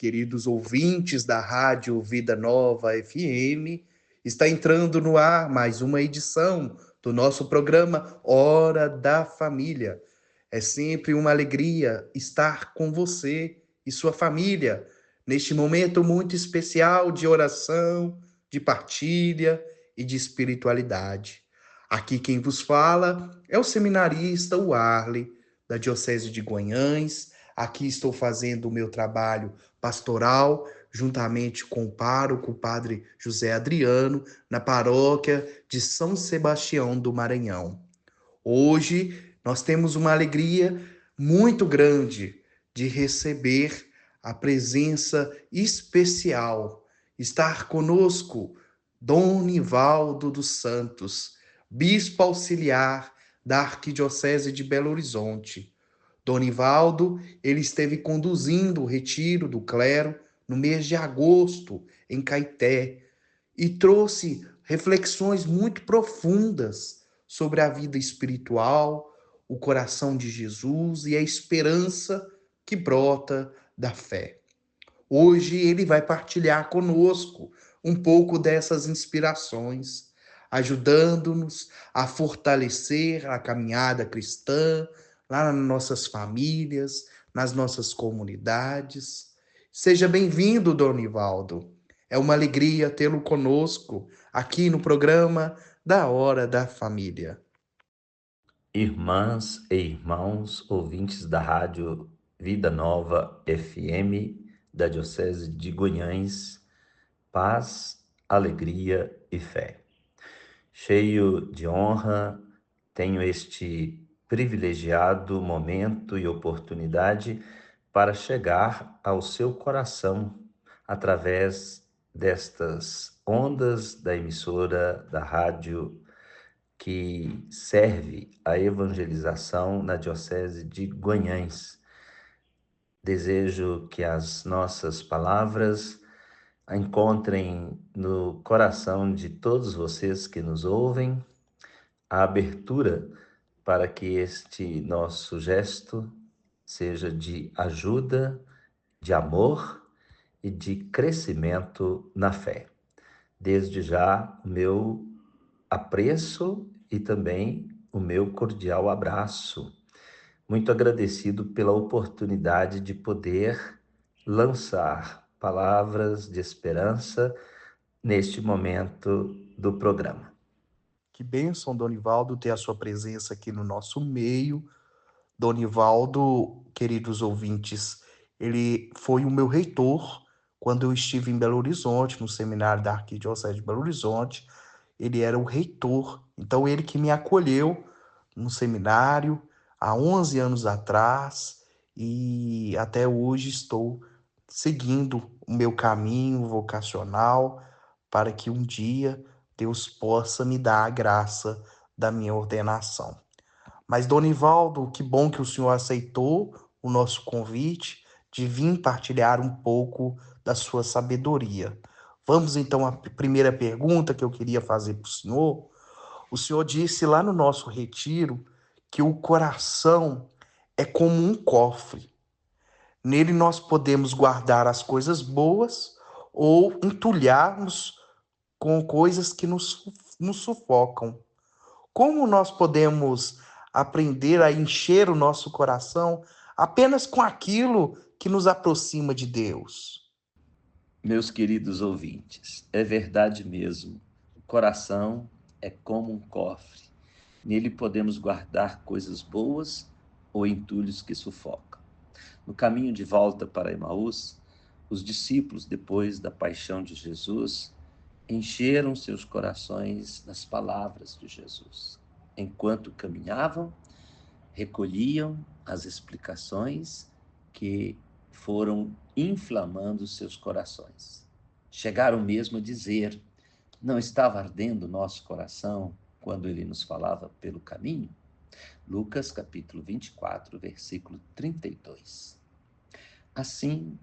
queridos ouvintes da Rádio Vida Nova FM. Está entrando no ar mais uma edição do nosso programa Hora da Família. É sempre uma alegria estar com você e sua família neste momento muito especial de oração, de partilha e de espiritualidade. Aqui quem vos fala é o seminarista Warley, da Diocese de Guanhães. Aqui estou fazendo o meu trabalho pastoral, juntamente com o pároco, o padre José Adriano, na paróquia de São Sebastião do Maranhão. Hoje nós temos uma alegria muito grande de receber a presença especial, estar conosco Dom Nivaldo dos Santos, bispo auxiliar da Arquidiocese de Belo Horizonte. Dom Nivaldo, ele esteve conduzindo o retiro do clero no mês de agosto, em Caeté, e trouxe reflexões muito profundas sobre a vida espiritual, o coração de Jesus e a esperança que brota da fé. Hoje ele vai partilhar conosco um pouco dessas inspirações, ajudando-nos a fortalecer a caminhada cristã lá nas nossas famílias, nas nossas comunidades. Seja bem-vindo, Dom Nivaldo. É uma alegria tê-lo conosco aqui no programa da Hora da Família. Irmãs e irmãos, ouvintes da Rádio Vida Nova FM da Diocese de Guanhães, paz, alegria e fé. Cheio de honra, tenho este privilegiado momento e oportunidade para chegar ao seu coração através destas ondas da emissora da rádio que serve à evangelização na Diocese de Guanhães. Desejo que as nossas palavras encontrem no coração de todos vocês que nos ouvem a abertura para que este nosso gesto seja de ajuda, de amor e de crescimento na fé. Desde já, o meu apreço e também o meu cordial abraço. Muito agradecido pela oportunidade de poder lançar palavras de esperança neste momento do programa. Que bênção, Donivaldo, ter a sua presença aqui no nosso meio. Donivaldo, queridos ouvintes, ele foi o meu reitor quando eu estive em Belo Horizonte, no seminário da Arquidiocese de Belo Horizonte. Ele era o reitor, então ele que me acolheu no seminário há 11 anos atrás e até hoje estou seguindo o meu caminho vocacional para que um dia Deus possa me dar a graça da minha ordenação. Mas, Donivaldo, que bom que o senhor aceitou o nosso convite de vir partilhar um pouco da sua sabedoria. Vamos então à primeira pergunta que eu queria fazer para o senhor. O senhor disse lá no nosso retiro que o coração é como um cofre. Nele nós podemos guardar as coisas boas ou entulharmos com coisas que nos sufocam. Como nós podemos aprender a encher o nosso coração apenas com aquilo que nos aproxima de Deus? Meus queridos ouvintes, é verdade mesmo. O coração é como um cofre. Nele podemos guardar coisas boas ou entulhos que sufocam. No caminho de volta para Emaús, os discípulos, depois da paixão de Jesus, encheram seus corações das palavras de Jesus. Enquanto caminhavam, recolhiam as explicações que foram inflamando seus corações. Chegaram mesmo a dizer: não estava ardendo o nosso coração quando ele nos falava pelo caminho? Lucas capítulo 24, versículo 32. Assim,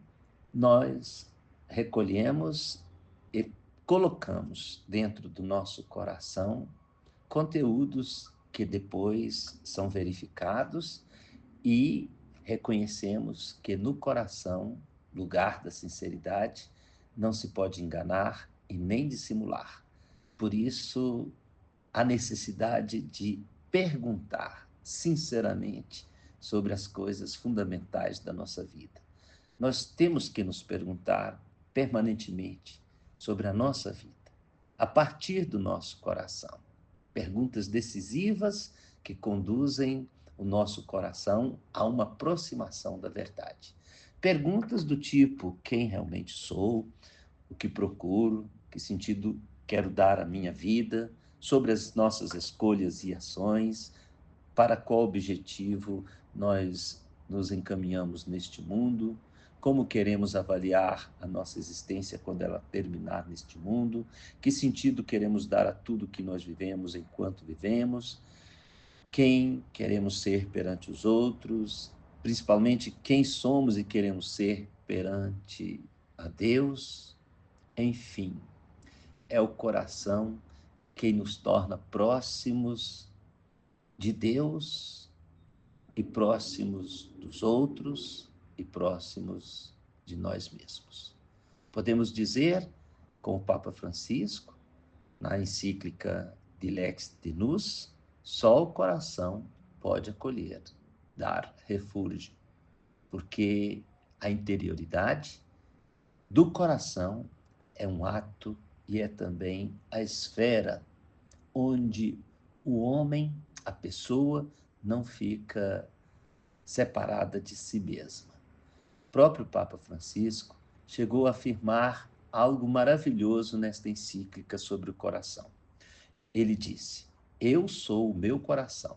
nós recolhemos e colocamos dentro do nosso coração conteúdos que depois são verificados e reconhecemos que no coração lugar da sinceridade, não se pode enganar e nem dissimular. Por isso, a necessidade de perguntar sinceramente sobre as coisas fundamentais da nossa vida. Nós temos que nos perguntar permanentemente sobre a nossa vida, a partir do nosso coração. Perguntas decisivas que conduzem o nosso coração a uma aproximação da verdade. Perguntas do tipo: quem realmente sou? O que procuro? Que sentido quero dar à minha vida? Sobre as nossas escolhas e ações, para qual objetivo nós nos encaminhamos neste mundo, como queremos avaliar a nossa existência quando ela terminar neste mundo, que sentido queremos dar a tudo que nós vivemos enquanto vivemos, quem queremos ser perante os outros, principalmente quem somos e queremos ser perante a Deus. Enfim, é o coração que nos torna próximos de Deus e próximos dos outros e próximos de nós mesmos. Podemos dizer, com o Papa Francisco, na encíclica Dilex de Nus, só o coração pode acolher, dar refúgio, porque a interioridade do coração é um ato e é também a esfera onde o homem, a pessoa, não fica separada de si mesma. O próprio Papa Francisco chegou a afirmar algo maravilhoso nesta encíclica sobre o coração. Ele disse: eu sou o meu coração,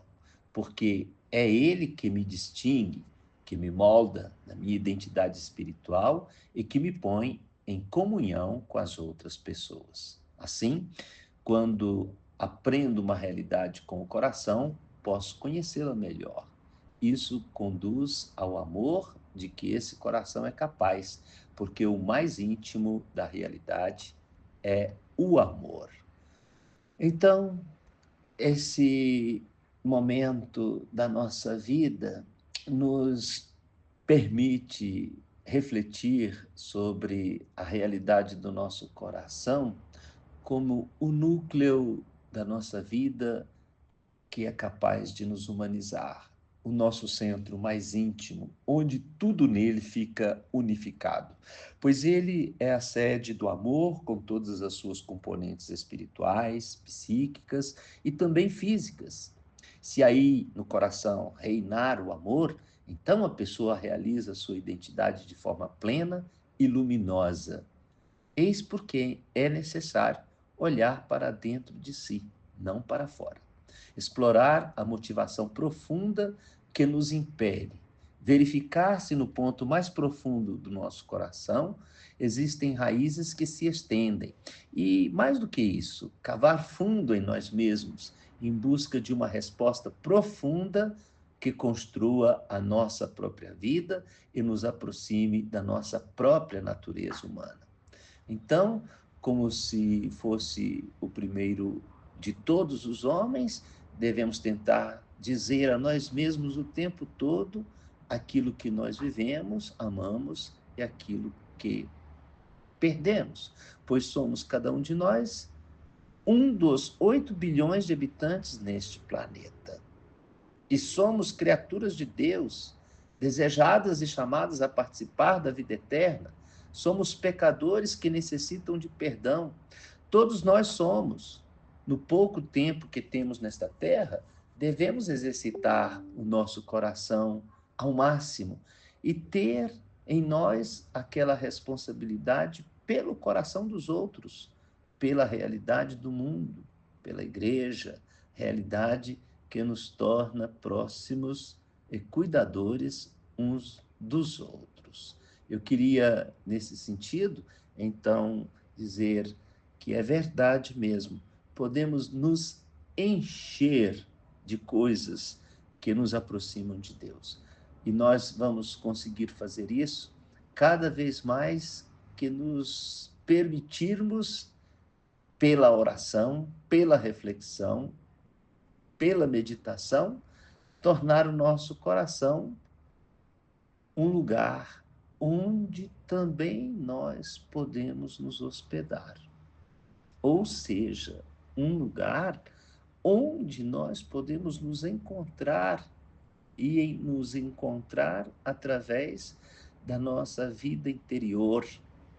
porque é ele que me distingue, que me molda na minha identidade espiritual e que me põe em comunhão com as outras pessoas. Assim, quando aprendo uma realidade com o coração, posso conhecê-la melhor. Isso conduz ao amor de que esse coração é capaz, porque o mais íntimo da realidade é o amor. Então, esse momento da nossa vida nos permite refletir sobre a realidade do nosso coração como o núcleo da nossa vida que é capaz de nos humanizar, o nosso centro mais íntimo, onde tudo nele fica unificado, pois ele é a sede do amor, com todas as suas componentes espirituais, psíquicas e também físicas. Se aí no coração reinar o amor, então a pessoa realiza sua identidade de forma plena e luminosa. Eis porque é necessário olhar para dentro de si, não para fora. Explorar a motivação profunda que nos impele. Verificar se no ponto mais profundo do nosso coração existem raízes que se estendem. E, mais do que isso, cavar fundo em nós mesmos, em busca de uma resposta profunda que construa a nossa própria vida e nos aproxime da nossa própria natureza humana. Então, como se fosse o primeiro de todos os homens, devemos tentar dizer a nós mesmos o tempo todo aquilo que nós vivemos, amamos e aquilo que perdemos, pois somos cada um de nós um dos 8 bilhões de habitantes neste planeta. E somos criaturas de Deus, desejadas e chamadas a participar da vida eterna. Somos pecadores que necessitam de perdão. Todos nós somos. No pouco tempo que temos nesta terra, devemos exercitar o nosso coração ao máximo e ter em nós aquela responsabilidade pelo coração dos outros, pela realidade do mundo, pela igreja, realidade que nos torna próximos e cuidadores uns dos outros. Eu queria, nesse sentido, então, dizer que é verdade mesmo, podemos nos encher de coisas que nos aproximam de Deus. E nós vamos conseguir fazer isso cada vez mais que nos permitirmos, pela oração, pela reflexão, pela meditação, tornar o nosso coração um lugar onde também nós podemos nos hospedar. Ou seja, um lugar onde nós podemos nos encontrar e nos encontrar através da nossa vida interior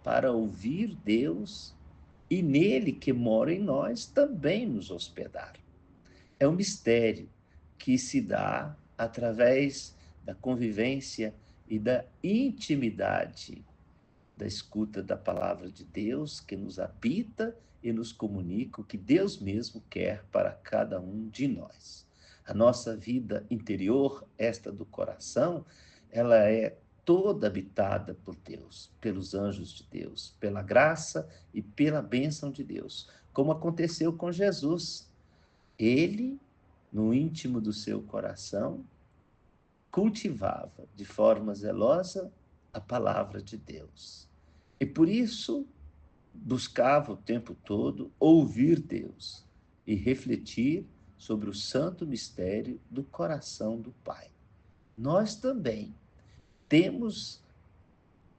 para ouvir Deus e nele que mora em nós também nos hospedar. É um mistério que se dá através da convivência e da intimidade da escuta da palavra de Deus que nos habita e nos comunica o que Deus mesmo quer para cada um de nós. A nossa vida interior, esta do coração, ela é toda habitada por Deus, pelos anjos de Deus, pela graça e pela bênção de Deus, como aconteceu com Jesus. Ele, no íntimo do seu coração, cultivava de forma zelosa a palavra de Deus. E por isso buscava o tempo todo ouvir Deus e refletir sobre o santo mistério do coração do Pai. Nós também temos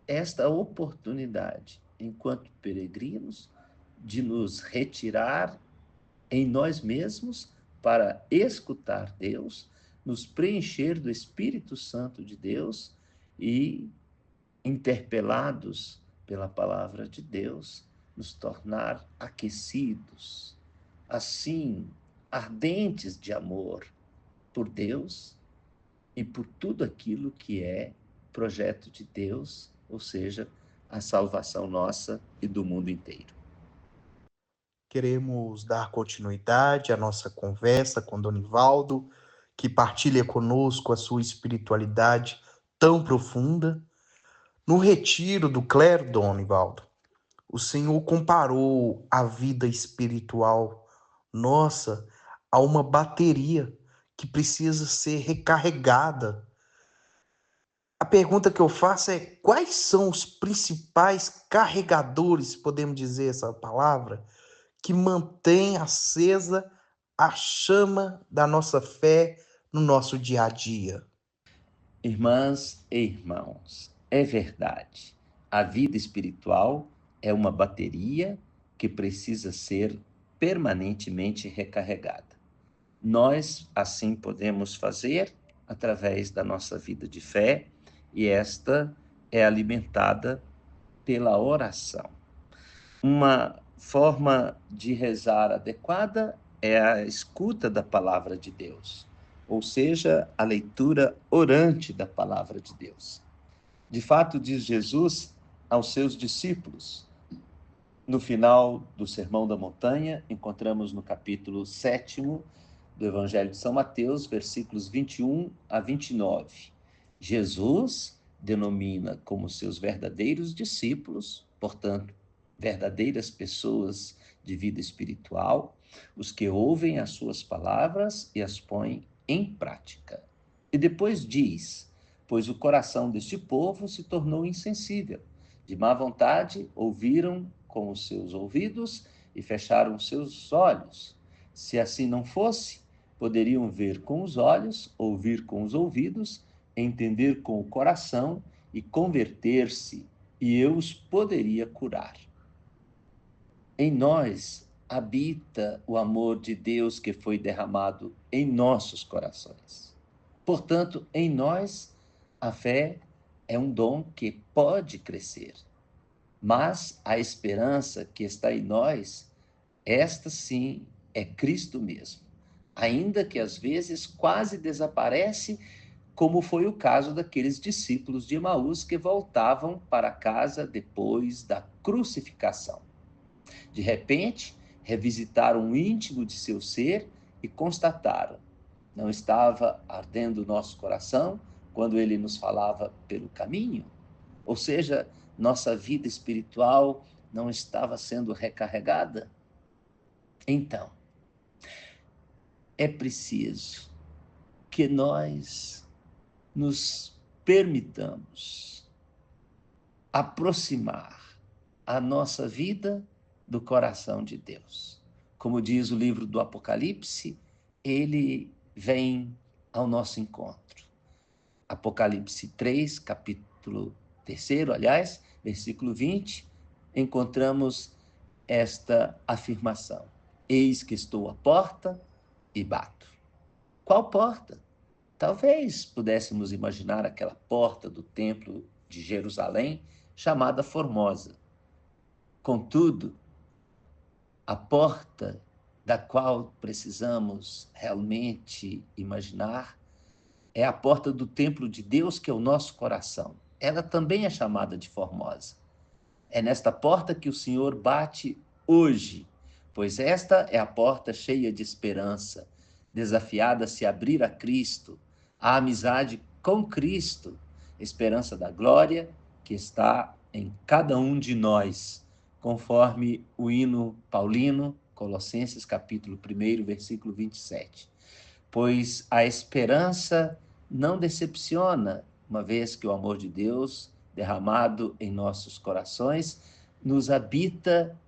esta oportunidade, enquanto peregrinos, de nos retirar em nós mesmos para escutar Deus, nos preencher do Espírito Santo de Deus e, interpelados pela palavra de Deus, nos tornar aquecidos, assim, ardentes de amor por Deus e por tudo aquilo que é projeto de Deus, ou seja, a salvação nossa e do mundo inteiro. Queremos dar continuidade à nossa conversa com Donivaldo, que partilha conosco a sua espiritualidade tão profunda. No retiro do clero, Donivaldo, o Senhor comparou a vida espiritual nossa a uma bateria que precisa ser recarregada. A pergunta que eu faço é: quais são os principais carregadores, podemos dizer essa palavra, que mantém acesa a chama da nossa fé no nosso dia a dia? Irmãs e irmãos, é verdade. A vida espiritual é uma bateria que precisa ser permanentemente recarregada. Nós, assim, podemos fazer através da nossa vida de fé, e esta é alimentada pela oração. Uma forma de rezar adequada é a escuta da palavra de Deus, ou seja, a leitura orante da palavra de Deus. De fato, diz Jesus aos seus discípulos, no final do Sermão da Montanha, encontramos no capítulo 7º do Evangelho de São Mateus, versículos 21 a 29. Jesus denomina como seus verdadeiros discípulos, portanto, verdadeiras pessoas de vida espiritual, os que ouvem as suas palavras e as põem em prática. E depois diz: pois o coração deste povo se tornou insensível, de má vontade ouviram com os seus ouvidos e fecharam seus olhos. Se assim não fosse, poderiam ver com os olhos, ouvir com os ouvidos, entender com o coração e converter-se, e eu os poderia curar. Em nós habita o amor de Deus que foi derramado em nossos corações. Portanto, em nós, a fé é um dom que pode crescer, mas a esperança que está em nós, esta sim é Cristo mesmo, ainda que às vezes quase desaparece, como foi o caso daqueles discípulos de Emaús que voltavam para casa depois da crucificação. De repente, revisitaram o íntimo de seu ser e constataram: não estava ardendo o nosso coração quando ele nos falava pelo caminho? Ou seja, nossa vida espiritual não estava sendo recarregada? Então, é preciso que nós nos permitamos aproximar a nossa vida do coração de Deus. Como diz o livro do Apocalipse, ele vem ao nosso encontro. Apocalipse 3, capítulo terceiro, aliás, versículo 20, encontramos esta afirmação: eis que estou à porta e bato. Qual porta? Talvez pudéssemos imaginar aquela porta do templo de Jerusalém chamada Formosa. Contudo, a porta da qual precisamos realmente imaginar é a porta do templo de Deus, que é o nosso coração. Ela também é chamada de Formosa. É nesta porta que o Senhor bate hoje, pois esta é a porta cheia de esperança, desafiada a se abrir a Cristo, a amizade com Cristo, esperança da glória que está em cada um de nós, conforme o hino paulino, Colossenses capítulo 1, versículo 27. Pois a esperança não decepciona, uma vez que o amor de Deus derramado em nossos corações nos habita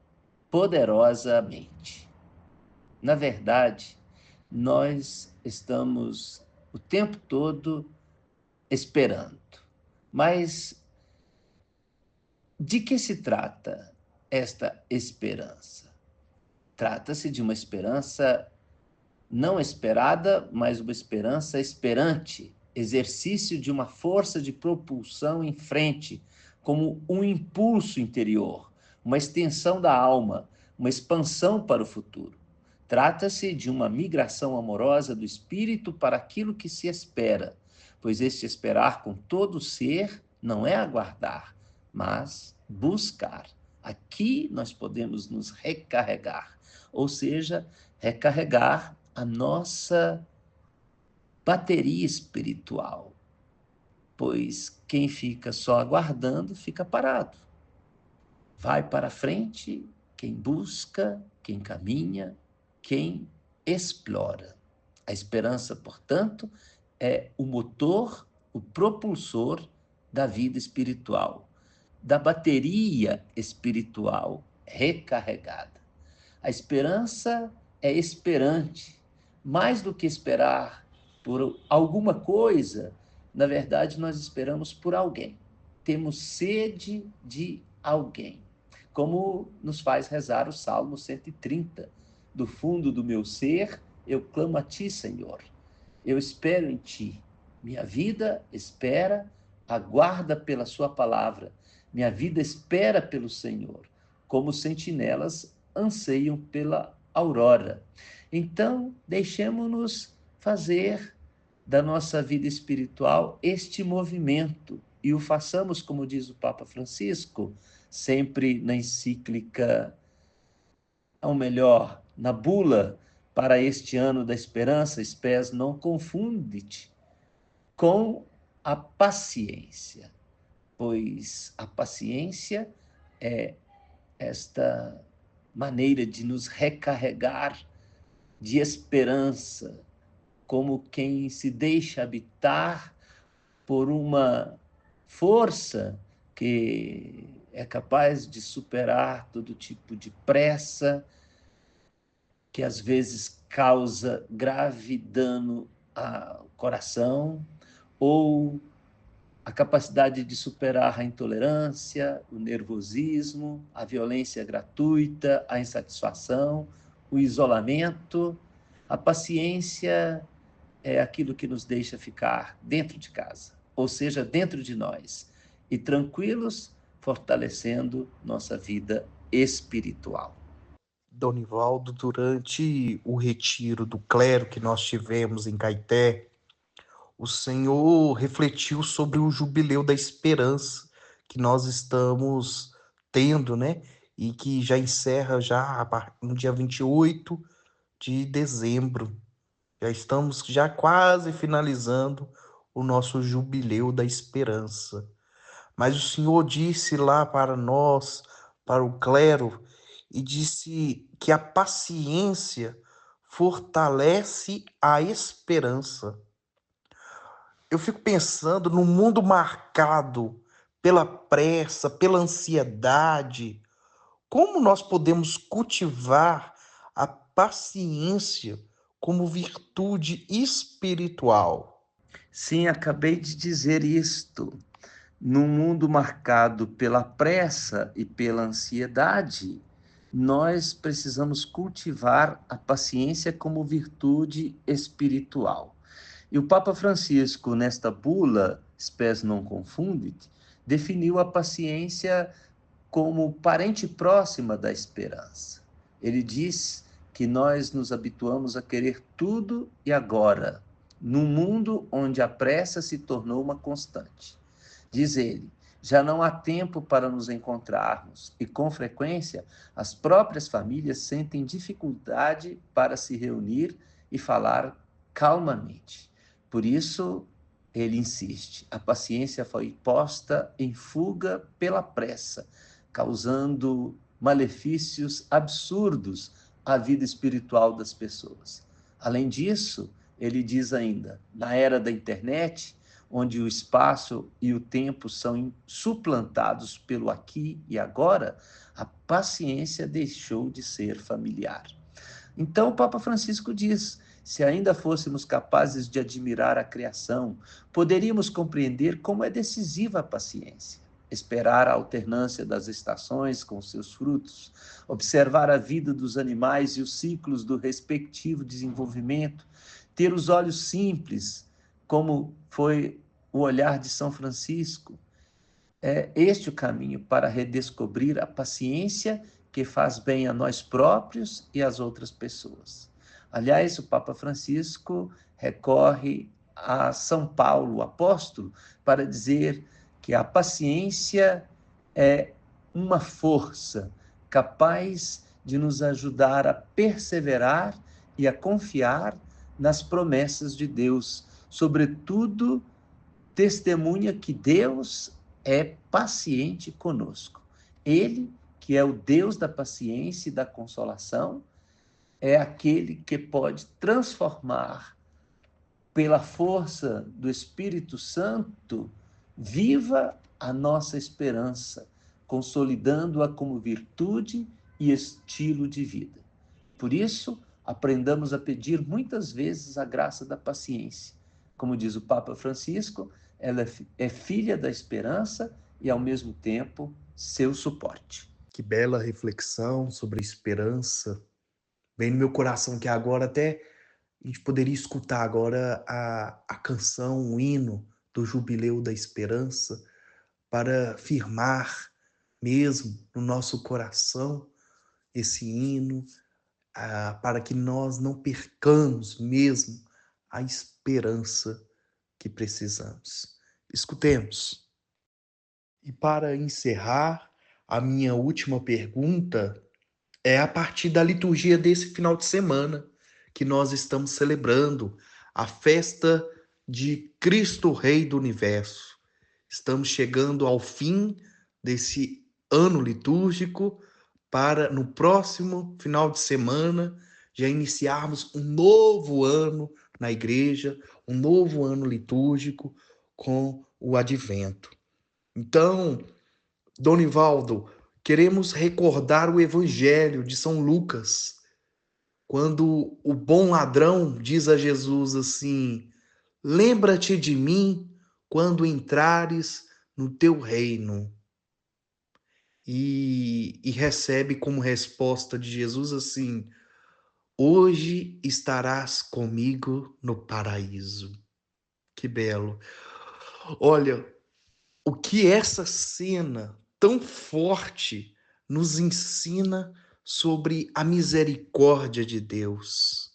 poderosamente. Na verdade, nós estamos o tempo todo esperando. Mas de que se trata esta esperança? Trata-se de uma esperança não esperada, mas uma esperança esperante, exercício de uma força de propulsão em frente, como um impulso interior, uma extensão da alma, uma expansão para o futuro. Trata-se de uma migração amorosa do espírito para aquilo que se espera, pois este esperar com todo o ser não é aguardar, mas buscar. Aqui nós podemos nos recarregar, ou seja, recarregar a nossa bateria espiritual, pois quem fica só aguardando fica parado. Vai para frente quem busca, quem caminha, quem explora. A esperança, portanto, é o motor, o propulsor da vida espiritual, da bateria espiritual recarregada. A esperança é esperante. Mais do que esperar por alguma coisa, na verdade, nós esperamos por alguém. Temos sede de alguém. Como nos faz rezar o Salmo 130. Do fundo do meu ser, eu clamo a ti, Senhor. Eu espero em ti. Minha vida espera, aguarda pela sua palavra. Minha vida espera pelo Senhor, como sentinelas anseiam pela aurora. Então, deixemos-nos fazer da nossa vida espiritual este movimento e o façamos, como diz o Papa Francisco, sempre na encíclica, ou melhor, na bula para este ano da esperança, Spes non confundit, com a paciência, pois a paciência é esta maneira de nos recarregar de esperança, como quem se deixa habitar por uma força que é capaz de superar todo tipo de pressa, que às vezes causa grave dano ao coração, ou a capacidade de superar a intolerância, o nervosismo, a violência gratuita, a insatisfação, o isolamento. A paciência é aquilo que nos deixa ficar dentro de casa, ou seja, dentro de nós, e tranquilos, fortalecendo nossa vida espiritual. Donivaldo, durante o retiro do clero que nós tivemos em Caeté, o Senhor refletiu sobre o jubileu da esperança que nós estamos tendo, né? E que já encerra no dia 28 de dezembro. Já estamos já quase finalizando o nosso jubileu da esperança. Mas o Senhor disse lá para nós, para o clero, e disse que a paciência fortalece a esperança. Eu fico pensando no mundo marcado pela pressa, pela ansiedade, como nós podemos cultivar a paciência como virtude espiritual? Sim, acabei de dizer isto. Num mundo marcado pela pressa e pela ansiedade, nós precisamos cultivar a paciência como virtude espiritual. E o Papa Francisco, nesta bula, Spes non confundit, definiu a paciência como parente próxima da esperança. Ele diz que nós nos habituamos a querer tudo e agora, num mundo onde a pressa se tornou uma constante. Diz ele, já não há tempo para nos encontrarmos e, com frequência, as próprias famílias sentem dificuldade para se reunir e falar calmamente. Por isso, ele insiste, a paciência foi posta em fuga pela pressa, causando malefícios absurdos à vida espiritual das pessoas. Além disso, ele diz ainda, na era da internet, onde o espaço e o tempo são suplantados pelo aqui e agora, a paciência deixou de ser familiar. Então, o Papa Francisco diz: se ainda fôssemos capazes de admirar a criação, poderíamos compreender como é decisiva a paciência. Esperar a alternância das estações com seus frutos, observar a vida dos animais e os ciclos do respectivo desenvolvimento, ter os olhos simples, como foi o olhar de São Francisco. É este o caminho para redescobrir a paciência que faz bem a nós próprios e às outras pessoas. Aliás, o Papa Francisco recorre a São Paulo, o apóstolo, para dizer que a paciência é uma força capaz de nos ajudar a perseverar e a confiar nas promessas de Deus, sobretudo testemunha que Deus é paciente conosco. Ele, que é o Deus da paciência e da consolação, é aquele que pode transformar, pela força do Espírito Santo, viva a nossa esperança, consolidando-a como virtude e estilo de vida. Por isso, aprendamos a pedir muitas vezes a graça da paciência. Como diz o Papa Francisco, ela é filha da esperança e, ao mesmo tempo, seu suporte. Que bela reflexão sobre a esperança. Vem no meu coração que agora até a gente poderia escutar agora a canção, o hino do Jubileu da Esperança, para firmar mesmo no nosso coração esse hino, para que nós não percamos mesmo a esperança que precisamos. Escutemos. E para encerrar, a minha última pergunta é a partir da liturgia desse final de semana que nós estamos celebrando a festa de Cristo Rei do Universo. Estamos chegando ao fim desse ano litúrgico para no próximo final de semana já iniciarmos um novo ano na igreja, um novo ano litúrgico com o advento. Então, Donivaldo, queremos recordar o Evangelho de São Lucas, quando o bom ladrão diz a Jesus assim: lembra-te de mim quando entrares no teu reino. E recebe como resposta de Jesus assim: hoje estarás comigo no paraíso. Que belo. Olha, o que essa cena tão forte nos ensina sobre a misericórdia de Deus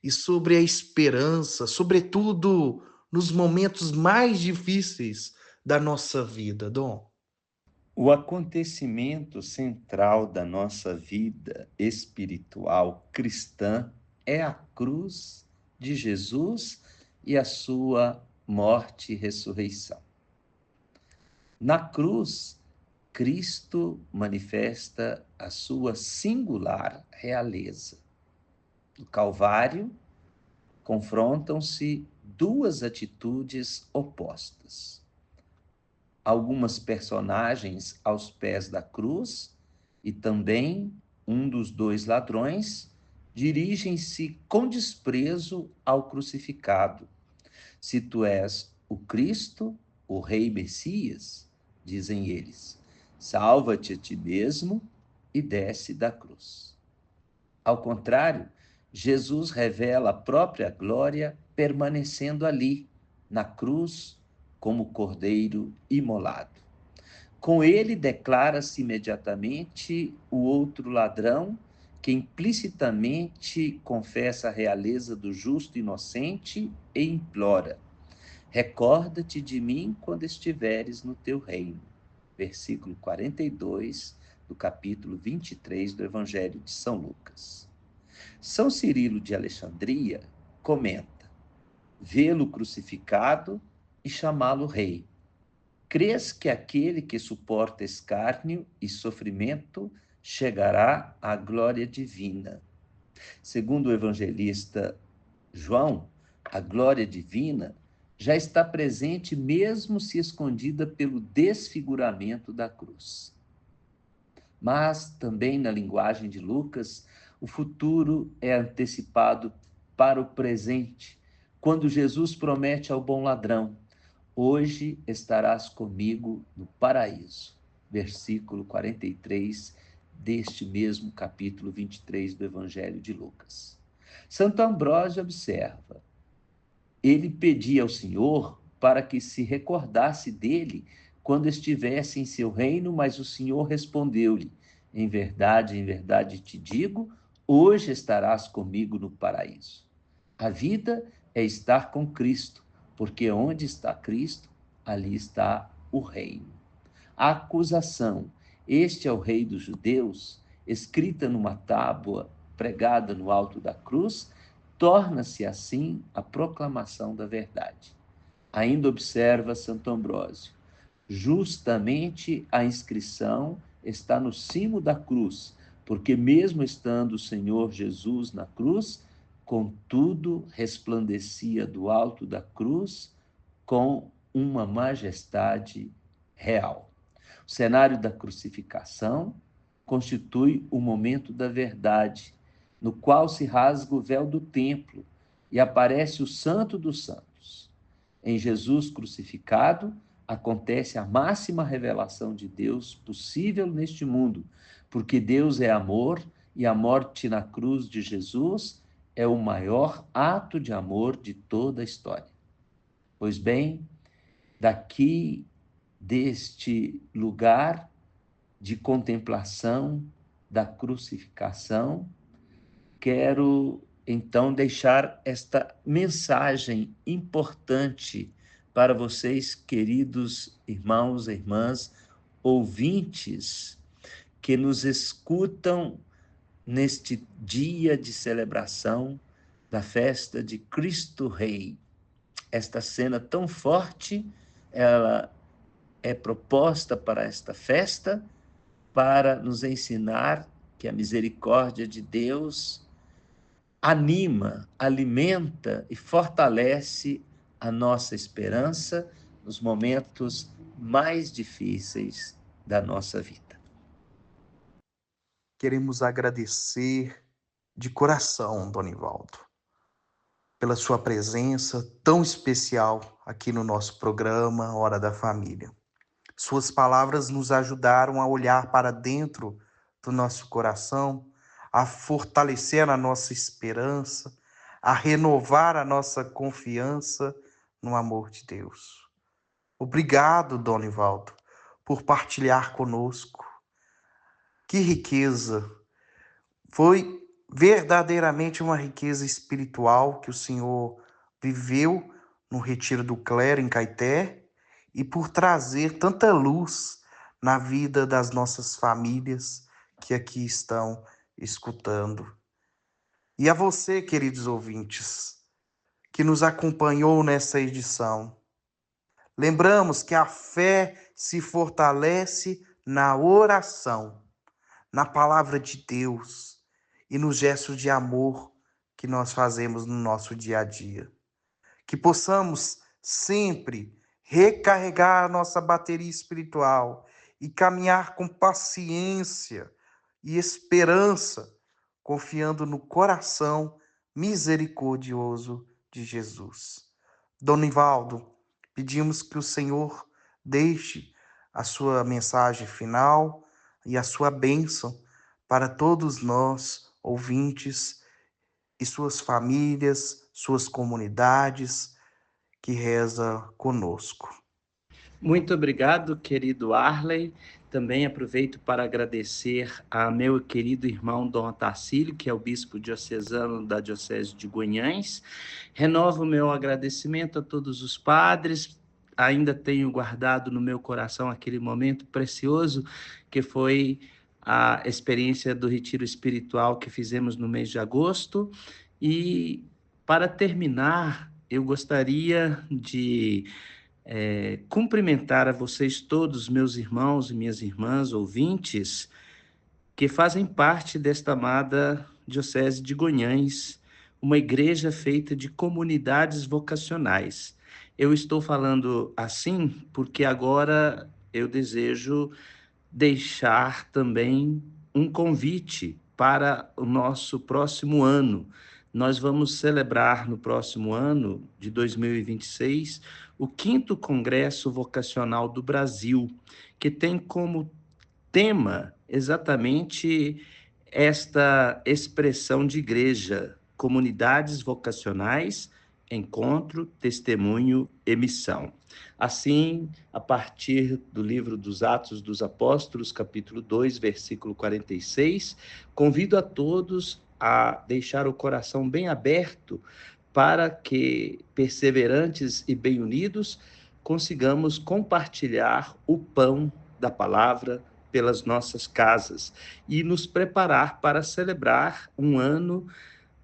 e sobre a esperança, sobretudo nos momentos mais difíceis da nossa vida, Dom. O acontecimento central da nossa vida espiritual cristã é a cruz de Jesus e a sua morte e ressurreição. Na cruz, Cristo manifesta a sua singular realeza. No Calvário, confrontam-se duas atitudes opostas. Algumas personagens aos pés da cruz e também um dos dois ladrões dirigem-se com desprezo ao crucificado. Se tu és o Cristo, o Rei Messias, dizem eles. Salva-te a ti mesmo e desce da cruz. Ao contrário, Jesus revela a própria glória permanecendo ali, na cruz, como cordeiro imolado. Com ele declara-se imediatamente o outro ladrão, que implicitamente confessa a realeza do justo inocente e implora: recorda-te de mim quando estiveres no teu reino. Versículo 42 do capítulo 23 do Evangelho de São Lucas. São Cirilo de Alexandria comenta: vê-lo crucificado e chamá-lo rei. Crês que aquele que suporta escárnio e sofrimento chegará à glória divina. Segundo o evangelista João, a glória divina já está presente mesmo se escondida pelo desfiguramento da cruz. Mas também na linguagem de Lucas, o futuro é antecipado para o presente, quando Jesus promete ao bom ladrão: hoje estarás comigo no paraíso. Versículo 43 deste mesmo capítulo 23 do Evangelho de Lucas. Santo Ambrósio observa: ele pedia ao Senhor para que se recordasse dele quando estivesse em seu reino, mas o Senhor respondeu-lhe: em verdade te digo, hoje estarás comigo no paraíso. A vida é estar com Cristo, porque onde está Cristo, ali está o reino. A acusação: este é o rei dos judeus, escrita numa tábua pregada no alto da cruz, torna-se assim a proclamação da verdade. Ainda observa Santo Ambrósio: justamente a inscrição está no cimo da cruz, porque mesmo estando o Senhor Jesus na cruz, contudo resplandecia do alto da cruz com uma majestade real. O cenário da crucificação constitui o momento da verdade, no qual se rasga o véu do templo e aparece o Santo dos Santos. Em Jesus crucificado, acontece a máxima revelação de Deus possível neste mundo, porque Deus é amor e a morte na cruz de Jesus é o maior ato de amor de toda a história. Pois bem, daqui deste lugar de contemplação da crucificação, quero então deixar esta mensagem importante para vocês, queridos irmãos e irmãs, ouvintes que nos escutam neste dia de celebração da festa de Cristo Rei. Esta cena tão forte, ela é proposta para esta festa para nos ensinar que a misericórdia de Deus anima, alimenta e fortalece a nossa esperança nos momentos mais difíceis da nossa vida. Queremos agradecer de coração, Donivaldo, pela sua presença tão especial aqui no nosso programa Hora da Família. Suas palavras nos ajudaram a olhar para dentro do nosso coração, a fortalecer a nossa esperança, a renovar a nossa confiança no amor de Deus. Obrigado, Donivaldo, por partilhar conosco. Que riqueza! Foi verdadeiramente uma riqueza espiritual que o Senhor viveu no Retiro do Clero em Caeté e por trazer tanta luz na vida das nossas famílias que aqui estão escutando. E a você, queridos ouvintes, que nos acompanhou nessa edição. Lembramos que a fé se fortalece na oração, na palavra de Deus e nos gestos de amor que nós fazemos no nosso dia a dia. Que possamos sempre recarregar a nossa bateria espiritual e caminhar com paciência e esperança, confiando no coração misericordioso de Jesus. Donivaldo, pedimos que o Senhor deixe a sua mensagem final e a sua bênção para todos nós, ouvintes, e suas famílias, suas comunidades que reza conosco. Muito obrigado, querido Arley. Também aproveito para agradecer a meu querido irmão Dom Otacílio, que é o bispo diocesano da Diocese de Guanhães. Renovo o meu agradecimento a todos os padres. Ainda tenho guardado no meu coração aquele momento precioso que foi a experiência do retiro espiritual que fizemos no mês de agosto. E, para terminar, eu gostaria de cumprimentar a vocês todos, meus irmãos e minhas irmãs, ouvintes, que fazem parte desta amada Diocese de Guanhães, uma igreja feita de comunidades vocacionais. Eu estou falando assim porque agora eu desejo deixar também um convite para o nosso próximo ano. Nós vamos celebrar no próximo ano de 2026 o 5º Congresso Vocacional do Brasil, que tem como tema exatamente esta expressão de igreja: comunidades vocacionais, encontro, testemunho e missão. Assim, a partir do livro dos Atos dos Apóstolos, capítulo 2, versículo 46, convido a todos a deixar o coração bem aberto para que, perseverantes e bem unidos, consigamos compartilhar o pão da palavra pelas nossas casas e nos preparar para celebrar um ano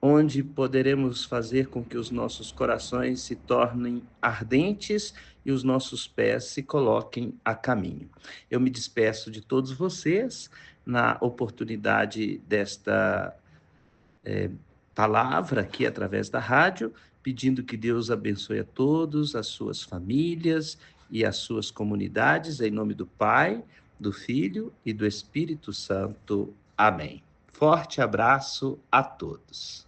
onde poderemos fazer com que os nossos corações se tornem ardentes e os nossos pés se coloquem a caminho. Eu me despeço de todos vocês na oportunidade desta palavra aqui através da rádio, pedindo que Deus abençoe a todos, as suas famílias e as suas comunidades, em nome do Pai, do Filho e do Espírito Santo. Amém. Forte abraço a todos.